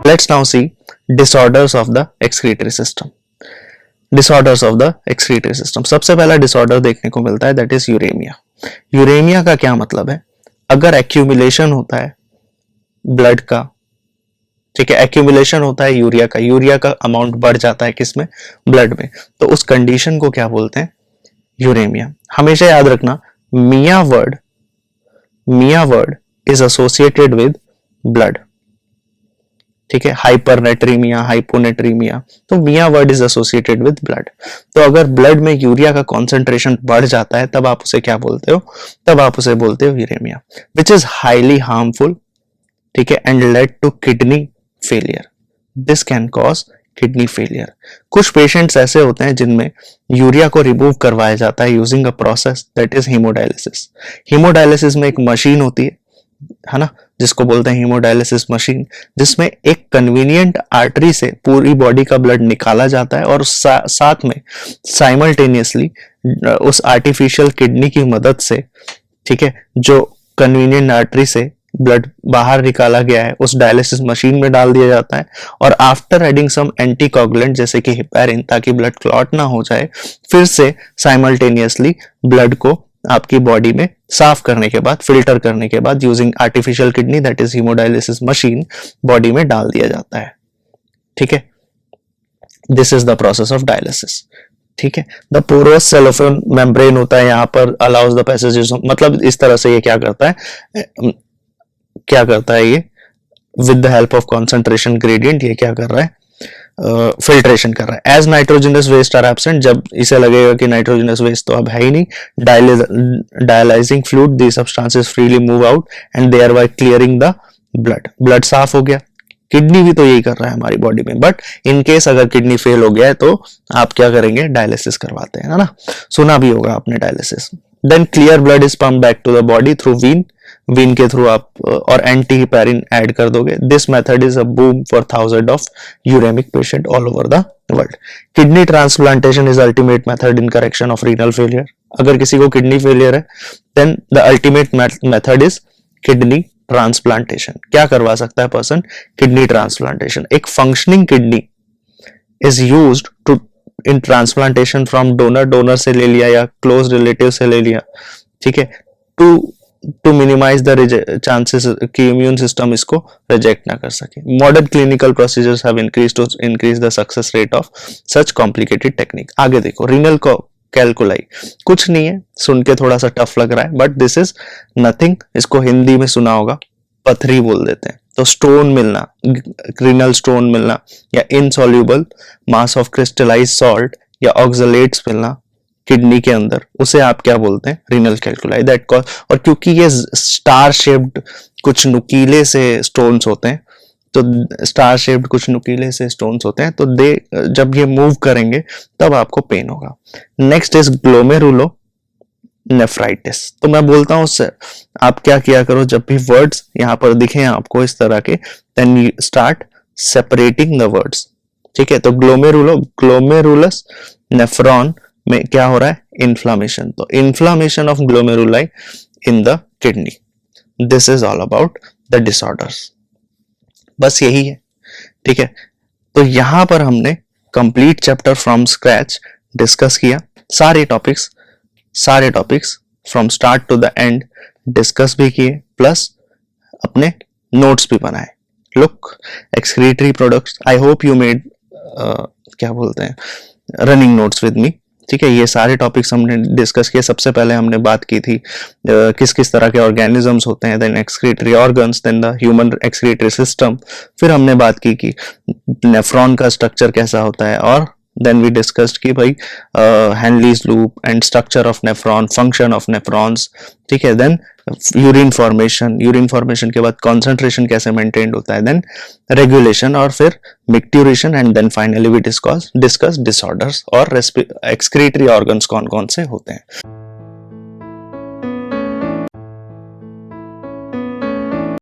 Let's now see disorders of the excretory system. Disorders of the excretory system. सबसे पहला disorder देखने को मिलता है दैट इज यूरेमिया. यूरेमिया का क्या मतलब है? अगर एक्यूमुलेशन होता है ब्लड का, ठीक है, एक्यूमुलेशन होता है यूरिया का अमाउंट बढ़ जाता है किसमें? ब्लड में. तो उस कंडीशन को क्या बोलते हैं? यूरेमिया. हमेशा याद रखना mia word is associated with blood. ठीक है, हाइपरनेट्रीमिया, हाइपोनेट्रीमिया, तो mia word is associated with blood. तो अगर ब्लड में यूरिया का कॉन्सेंट्रेशन बढ़ जाता है तब आप उसे क्या बोलते हो? तब आप उसे बोलते हो uremia, which is highly harmful. ठीक है, and led to kidney failure. This can cause kidney failure. कुछ पेशेंट्स ऐसे होते हैं जिनमें यूरिया को रिमूव करवाया जाता है using a process that is haemodialysis. Haemodialysis में एक मशीन होती है ना, जिसको बोलते हैं हीमोडायलिसिस मशीन, जिसमें एक कन्वीनियंट आर्टरी से पूरी बॉडी का ब्लड निकाला जाता है और साथ में साइमल्टेनियसली उस आर्टिफिशियल किडनी की मदद से, ठीक है, जो कन्वीनियंट आर्टरी से ब्लड बाहर निकाला गया है उस डायलिसिस मशीन में डाल दिया जाता है. और आफ्टर एडिंग सम एंटीकोगुलेंट जैसे कि हेपारिन, ताकि ब्लड क्लॉट ना हो जाए, फिर से साइमल्टेनियसली ब्लड को आपकी बॉडी में साफ करने के बाद, फिल्टर करने के बाद, using artificial kidney that is haemodialysis machine, body में डाल दिया जाता है. ठीक है, this is the process of dialysis. ठीक है, द पोरस सेलोफेन मेम्ब्रेन होता है यहाँ पर, अलाउज द पैसेज, मतलब इस तरह से ये क्या करता है ये with the help of concentration gradient, ये क्या कर रहा है? फिल्ट्रेशन कर रहा है. As nitrogenous waste are absent, जब इसे लगेगा कि नाइट्रोजनस वेस्ट तो अब है ही नहीं, dialysing fluid, the substances freely move out and thereby clearing the blood साफ हो गया. किडनी भी तो यही कर रहा है हमारी बॉडी में, बट इन केस अगर किडनी फेल हो गया है तो आप क्या करेंगे? डायलिसिस करवाते हैं, है ना, सुना भी होगा आपने dialysis. Then clear blood is pump back to the body through vein के थ्रू आप और एंटी हेपारिन ऐड कर दोगे. This method is a boom for thousand of uremic patient all over the world. Kidney transplantation is ultimate method in correction of renal failure. अगर किसी को kidney failure है then the ultimate method is kidney transplantation. क्या करवा सकता है person? Kidney transplantation. एक functioning kidney is used to in transplantation from donor से ले लिया या क्लोज रिलेटिव से ले लिया. ठीक है, टू मिनिमाइज द चांसेस कि इम्यून सिस्टम इसको रिजेक्ट ना कर सके. Modern clinical procedures have increased to increase the success rate of such complicated technique. आगे देखो, रीनल कैलकुलाई कुछ नहीं है, सुन के थोड़ा सा टफ लग रहा है, बट दिस इज नथिंग. इसको हिंदी में सुना होगा, पथरी बोल देते हैं. तो स्टोन मिलना, रीनल स्टोन मिलना, या insoluble mass of crystallise salt या ऑक्सलेट्स मिलना किडनी के अंदर, उसे आप क्या बोलते हैं? Renal calculi. दैट कॉज, और क्योंकि ये स्टार शेप्ड कुछ नुकीले से स्टोन्स होते हैं, तो स्टार शेप्ड कुछ नुकीले से स्टोन्स होते हैं, तो जब ये मूव करेंगे तब आपको पेन होगा. Next is glomerulo nephritis. तो मैं बोलता हूं सर, आप क्या किया करो, जब भी वर्ड्स यहां पर दिखे आपको इस तरह के, then you start separating the words. ठीक है, तो ग्लोमेरुलस नेफ्रॉन में क्या हो रहा है? इन्फ्लामेशन. तो inflammation of glomeruli in the kidney. This is all about the disorders. बस यही है. ठीक है, तो यहां पर हमने complete chapter from scratch discuss किया. सारे topics from start to the end discuss भी किए, प्लस अपने नोट्स भी बनाए. Look, excretory products, I hope you made क्या बोलते हैं, रनिंग नोट्स विद मी. ठीक है, ये सारे टॉपिक्स हमने डिस्कस किए. सबसे पहले हमने बात की थी किस किस तरह के ऑर्गेनिजम्स होते हैं, then excretory organs, then the human excretory system. फिर हमने बात की कि नेफ्रॉन का स्ट्रक्चर कैसा होता है, और देन वी डिस्कस्ड कि भाई Henle's loop and structure of nephron, function of nephrons. ठीक है, देन यूरिन फॉर्मेशन के बाद कॉन्सेंट्रेशन कैसे मेंटेन होता है, देन रेगुलेशन, और फिर micturition, and then finally we discuss disorders और एक्सक्रीटरी ऑर्गन्स कौन कौन से होते हैं.